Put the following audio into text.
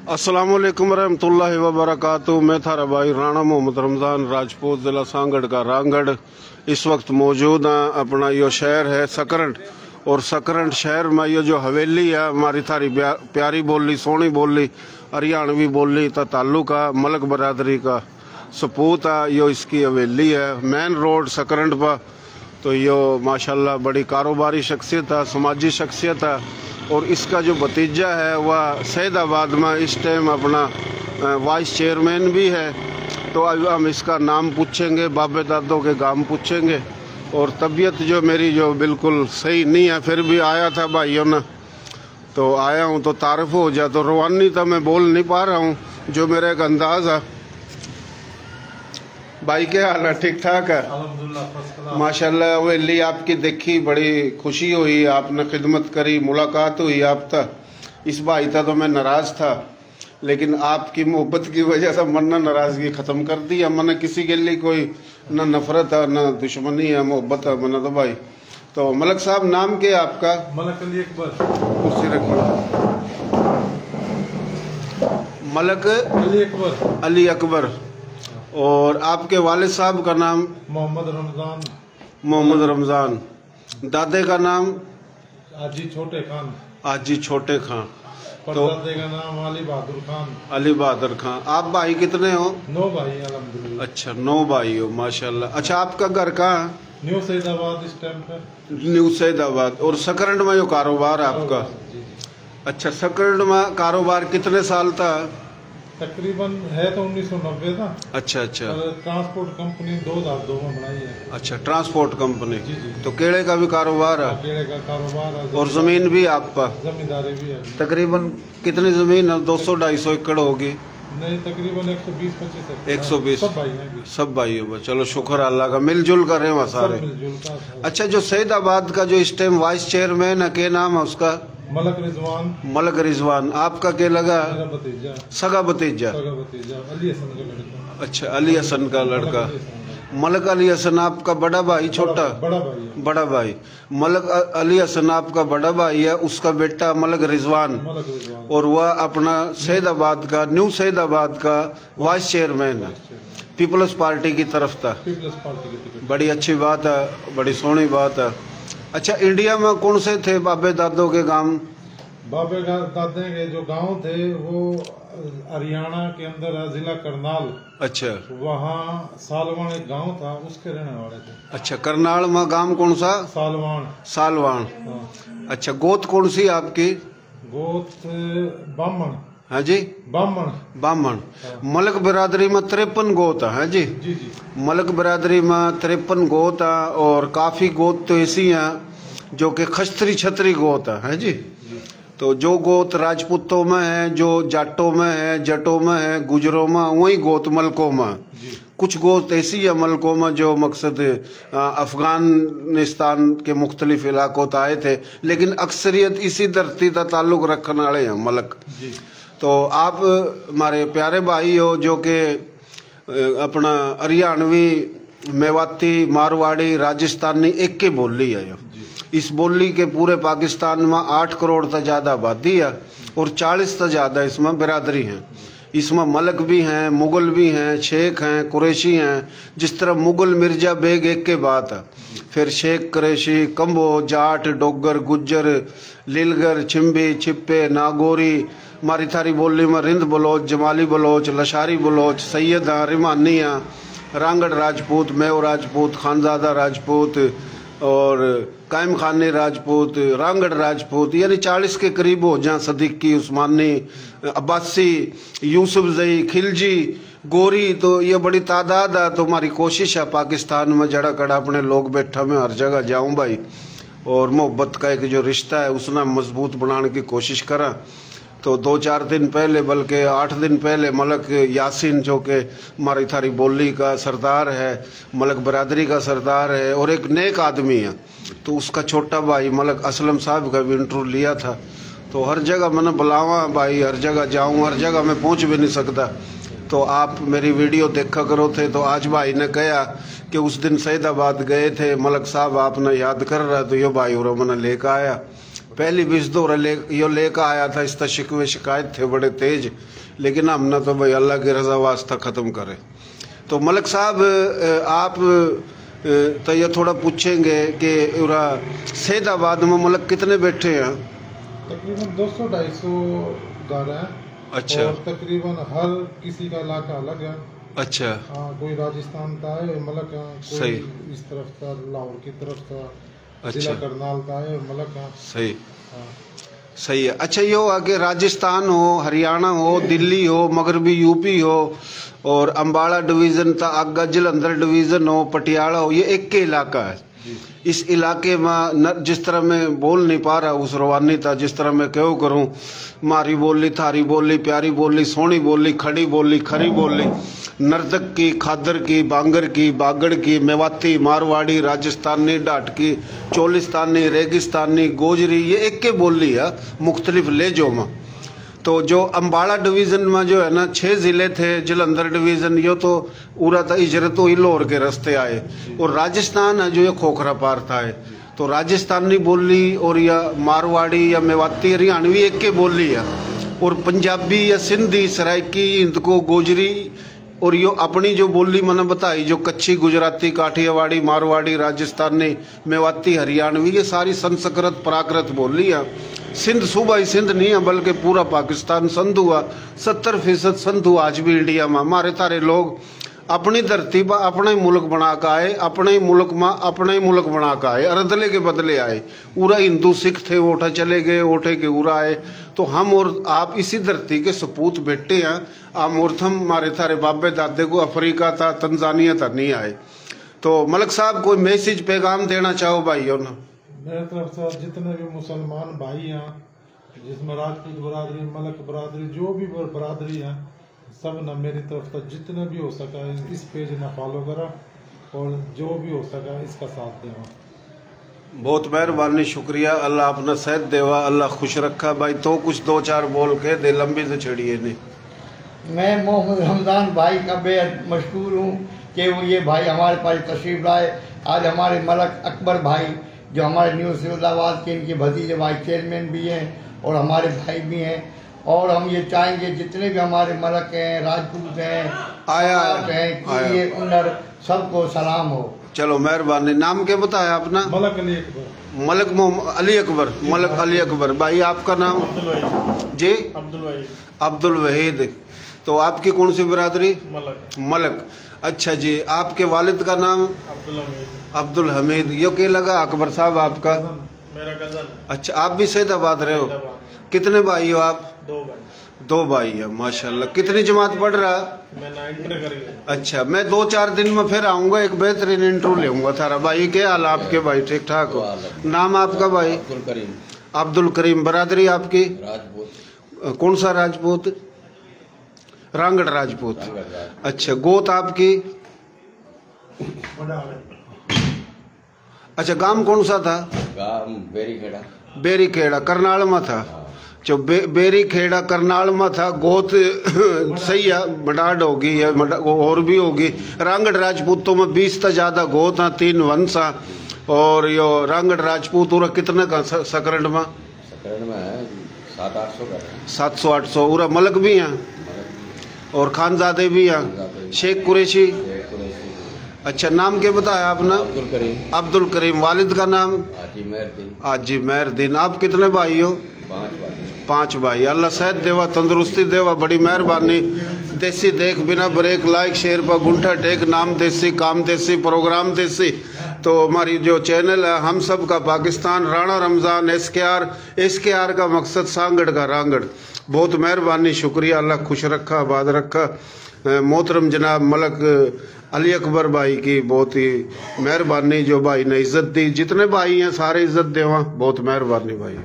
अस्सलामुअलैकुम रहमतुल्लाहि व बरकातुहू। मैं थारा भाई राणा मोहम्मद रमज़ान राजपूत, जिला सांगड़ का रांगड़। इस वक्त मौजूद हैं अपना यो शहर है सकरंट, और सकरंट शहर में ये जो हवेली है हमारी थारी प्यारी बोली, सोहनी बोली, हरियाणवी बोली का ताल्लुक है, मलक बरादरी का सपूत है। यो इसकी हवेली है मेन रोड सकरंट पर। तो यो माशाल्लाह बड़ी कारोबारी शख्सियत है, समाजी शख्सियत है। और इसका जो भतीजा है वह सैदाबाद में इस टाइम अपना वाइस चेयरमैन भी है। तो अब हम इसका नाम पूछेंगे, बाबे दादों के गांव पूछेंगे। और तबीयत जो मेरी जो बिल्कुल सही नहीं है, फिर भी आया था भाइयों ने, तो आया हूँ तो तारीफ हो जाए। तो रवानी तो मैं बोल नहीं पा रहा हूँ, जो मेरा एक अंदाज है। भाई क्या हाल है? ठीक ठाक है माशाल्लाह। हवेली आपकी देखी, बड़ी खुशी हुई, आपने खिदमत करी, मुलाकात हुई आप तक। इस भाई था तो मैं नाराज था, लेकिन आपकी मोहब्बत की वजह से मन नाराजगी खत्म कर दी। मैंने किसी के लिए कोई न नफरत है न दुश्मनी है, मोहब्बत है मैंने तो भाई। तो मलक साहब नाम क्या है आपका? मलक अली अकबर। कुर्सी रखिए। मलक अली अकबर। अली अकबर। और आपके वालिद साहब का नाम? मोहम्मद रमजान। मोहम्मद रमजान। दादे का नाम? आजी छोटे खान। आजी छोटे खान। तो दादे का नाम अली बहादुर खान। अली बहादुर खान। आप भाई कितने हो? 9 भाई अल्हम्दुलिल्लाह। अच्छा 9 भाई हो माशाल्लाह। अच्छा आपका घर कहाँ है? न्यू सैदाबाद इस टाइम पे। न्यू सैदाबाद। और सकरंड में जो कारोबार है आपका? अच्छा सकरंड में कारोबार कितने साल था? तकरीबन है तो 1990 था। अच्छा अच्छा। ट्रांसपोर्ट कंपनी 2002 में बनाई है। अच्छा ट्रांसपोर्ट कंपनी। जी जी। तो केले का भी कारोबार है? केले का कारोबार है। और जमीन भी आपका? जमींदारी भी है। तकरीबन कितनी जमीन है? 200-250 एकड़ होगी? नहीं, तकरीबन 120-25। 120। सब भाई हैं। सब भाई हो। चलो शुक्र अल्लाह का, मिलजुल कर रहे हैं सारे। अच्छा जो सैदाबाद का जो इस टाइम वाइस चेयरमैन है, क्या नाम है उसका? मलक रिजवान। मलक रिजवान। आपका क्या लगा? मेरा भतीजा। सगा भतीजा। अली हसन का लड़का। अच्छा अली हसन का लड़का। मलक अली हसन आपका बड़ा भाई? छोटा? बड़ा भाई। बड़ा भाई। मलक अली हसन आपका बड़ा भाई है, उसका बेटा मलक रिजवान। और वह अपना सैदाबाद का, न्यू सैदाबाद का वाइस चेयरमैन है, पीपल्स पार्टी की तरफ था। बड़ी अच्छी बात है, बड़ी सोहनी बात है। अच्छा इंडिया में कौन से थे बाबे दादों के गांव? बाबे दादे के जो गांव थे वो हरियाणा के अंदर है, जिला करनाल। अच्छा। वहाँ सालवान एक गांव था, उसके रहने वाले थे। अच्छा करनाल में गांव कौन सा? सालवान। सालवान। हाँ। अच्छा गोत कौन सी आपकी? गोत बामण। हाँ जी बामण। बामण। मलक बिरादरी में 53 गोत है जी। जी जी। मलक बिरादरी में 53 गोत है। और काफी गोत तो ऐसी हैं जो कि खस्त्री छतरी गोत है जी। तो जो गोत राजपूतों में है, जो जाटों में है, जटों में है, गुजरों में, वही गोत मलकों में। कुछ गोत ऐसी है मलकों में जो मकसद अफगानिस्तान के मुख्तलिफ इलाकों से आए थे, लेकिन अक्सरियत इसी धरती का ताल्लुक रखने वाले हैं मलक। तो आप हमारे प्यारे भाई हो जो कि अपना हरियाणवी, मेवाती, मारवाड़ी, राजस्थानी एक के बोली है। इस बोली के पूरे पाकिस्तान में 8 करोड़ से ज्यादा आबादी है और 40 से ज्यादा इसमें बिरादरी हैं। इसमें मलक भी हैं, मुगल भी हैं, शेख हैं, कुरैशी हैं। जिस तरह मुगल मिर्जा बेग एक के बात है, फिर शेख, कुरैशी, कंबो, जाट, डोगर, गुज्जर, लीलगर, छिम्बी, छिप्पे, नागौरी, हमारी थारी बोली में रिंद बलोच, जमाली बलोच, लशारी बलोच, सैयद हैं, रिमानी हैं, रांगड़ राजपूत, मेव राजपूत, खानजादा राजपूत और कायम खानी राजपूत, रांगड़ राजपूत, यानी 40 के करीब हो जहाँ सदीकी, उस्मानी, अब्बासी, यूसुफ जई, खिलजी, गोरी। तो ये बड़ी तादाद है। तो हमारी कोशिश है पाकिस्तान में जड़ा कड़ा अपने लोग बैठा में हर जगह जाऊं भाई, और मोहब्बत का एक जो रिश्ता है उसने मजबूत बनाने की कोशिश करा। तो 2-4 दिन पहले, बल्कि 8 दिन पहले, मलक यासीन जो कि हमारी थारी बोली का सरदार है, मलक बरादरी का सरदार है और एक नेक आदमी है, तो उसका छोटा भाई मलक असलम साहब का भी इंटरव्यू लिया था। तो हर जगह मैंने बुलावा भाई, हर जगह जाऊँ, हर जगह मैं पहुँच भी नहीं सकता। तो आप मेरी वीडियो देखा करो थे। तो आज भाई ने कहा कि उस दिन सैदाबाद गए थे, मलक साहब आपने याद कर रहा, तो ये भाई और मैंने लेकर आया। पहली बीस दौरा यो लेकर आया था, इस शिकवे शिकायत थे बड़े तेज, लेकिन हमने तो भाई अल्लाह की रजा वास्ता ख़त्म करे। तो मलक साहब आप तो ये थोड़ा पूछेंगे कि सैदाबाद में मलक कितने बैठे हैं? तकरीबन 200-250 घर हैं। अच्छा। और तकरीबन हर किसी का इलाका अलग है। अच्छा। हाँ, कोई राजस्थान का है मलक है, सही। कोई इस तरफ का लाहौर की तरफ का, अच्छा। जिला करनाल का है मलक है। सही। हाँ। सही है। अच्छा, ये हो कि राजस्थान हो, हरियाणा हो, दिल्ली हो, मगरबी यूपी हो और अम्बाड़ा डिवीज़न था, आगा जलंधर डिवीज़न हो, पटियाला हो, ये एक के इलाका है। इस इलाके में जिस तरह मैं बोल नहीं पा रहा उस रवानी था, जिस तरह मैं क्यों करूं, मारी बोली, थारी बोली, प्यारी बोली, सोनी बोली, खड़ी बोली, खरी बोली, नर्तक की, खादर की, बांगर की, बागड़ की, मेवाती, मारवाड़ी, राजस्थानी, डाटकी, चोलिस्तानी, रेगिस्तानी, गोजरी, ये एक के बोली है मुख्तलिफ लेजों में। तो जो अम्बाड़ा डिवीज़न में जो है ना 6 ज़िले थे, जलंधर डिवीज़न यो तो पूरा था, इजरत ही लाहौर के रास्ते आए, और राजस्थान है जो ये खोखरा पार था है। तो राजस्थानी बोली और या मारवाड़ी या मेवाती हरियाणवी एक के बोली है, और पंजाबी या सिंधी, सराइकी, हिंदको, गोजरी और यो अपनी जो बोली मैंने बताई जो कच्ची, गुजराती, काठियावाड़ी, मारवाड़ी, राजस्थानी, मेवाती, हरियाणवी, ये सारी संस्कृत प्राकृत बोली है। सिंध सूबाई सिंध नहीं है बल्कि पूरा पाकिस्तान संध हुआ। 70% संध हुआ आज भी इंडिया में। हमारे तारे लोग अपनी धरती पर अपना ही मुल्क बना के आए, अपने ही मुल्क में अपना ही मुल्क बना के आए, अरदले के बदले आए। पूरा हिंदू सिख थे, ओठा चले गए, ओठे के उरा आए। तो हम और आप इसी धरती के सपूत बेटे हैं। हम और हम हमारे थारे बाबे दादे को अफ्रीका था, तंजानिया था नहीं आए। तो मलक साहब कोई मैसेज पैगाम देना चाहो भाइयों ना? मेरे तरफ से जितने भी मुसलमान भाई हैं, जिसमें राजपूत बरादरी, मलक बरादरी, जो भी बरादरी हैं, सब न मेरी तरफ से जितने भी हो सका इस पेज न फॉलो करा और जो भी हो सका इसका साथ देवा। बहुत मेहरबानी, शुक्रिया। अल्लाह अपना सेहत देवा, अल्लाह खुश रखा। भाई तो कुछ 2-4 बोल के दे, लंबी तो छड़िए नहीं। मैं मोहम्मद रमज़ान भाई का बेहद मशहूर हूँ कि वो ये भाई हमारे पास तशरीफ लाए। आज हमारे मलक अकबर भाई जो हमारे न्यू सिविलाबाद के, इनके भतीजे भाई चेयरमैन भी हैं और हमारे भाई भी हैं। और हम ये चाहेंगे जितने भी हमारे मलक हैं, राजपूत हैं, ये उनर सबको सलाम हो। चलो मेहरबानी। नाम क्या बताया अपना? मलक अली अकबर। मलक अली अकबर। मलक अली अकबर। भाई आपका नाम? जी, अब्दुल वहीद। तो आपकी कौन सी बिरादरी? मलक। अच्छा जी। आपके वालिद का नाम? अब्दुल हमीद। यो क्या लगा अकबर साहब आपका? मेरा कजन। अच्छा, आप भी सैदाबाद रहे हो? कितने भाई हो आप? 2 भाई है, माशाल्लाह। कितनी जमात पढ़ रहा? मैं 9th कर गया। अच्छा, मैं 2-4 दिन में फिर आऊंगा, एक बेहतरीन इंटरव्यू लूंगा थारा। भाई क्या हाल आपके? भाई ठीक ठाक हो? नाम आपका भाई? अब्दुल करीम। बरादरी आपकी? राजपूत। कौन सा राजपूत? रांगड़ राजपूत। अच्छा, गोत आपकी? अच्छा, गांव कौन सा था? बेरी खेड़ा करनाल में था। जो बेरी खेड़ा करनाल में था। गोत सही है, मडाड होगी या और भी होगी। रांगड़ राजपूतों में 20 से ज्यादा गोत हैं, 3 वंश हैं। और यो रांगड़ राजपूत उरा कितने का सकरंड में? 700-800। उरा मलक भी हैं और खानजादे भी हैं। शेख कुरैशी। अच्छा, नाम क्या बताया आपने? अब्दुल करीम। वालिद का नाम? हाजी मेहरदीन। आप कितने भाई हो? 5 भाई। अल्लाह सेहत देवा, तंदुरुस्ती देवा, बड़ी मेहरबानी। देसी देख बिना ब्रेक, लाइक शेयर पर गुंठा टेक, नाम देसी, काम देसी, प्रोग्राम देसी। तो हमारी जो चैनल है हम सब का पाकिस्तान, राणा रमज़ान, SKR का मकसद सांगड़ का रांगड़। बहुत मेहरबानी, शुक्रिया। अल्लाह खुश रखा, आबाद रखा। मोहतरम जनाब मलक अली अकबर भाई की बहुत ही मेहरबानी, जो भाई ने इज्जत दी। जितने भाई हैं सारे इज्जत देवा, बहुत मेहरबानी भाई।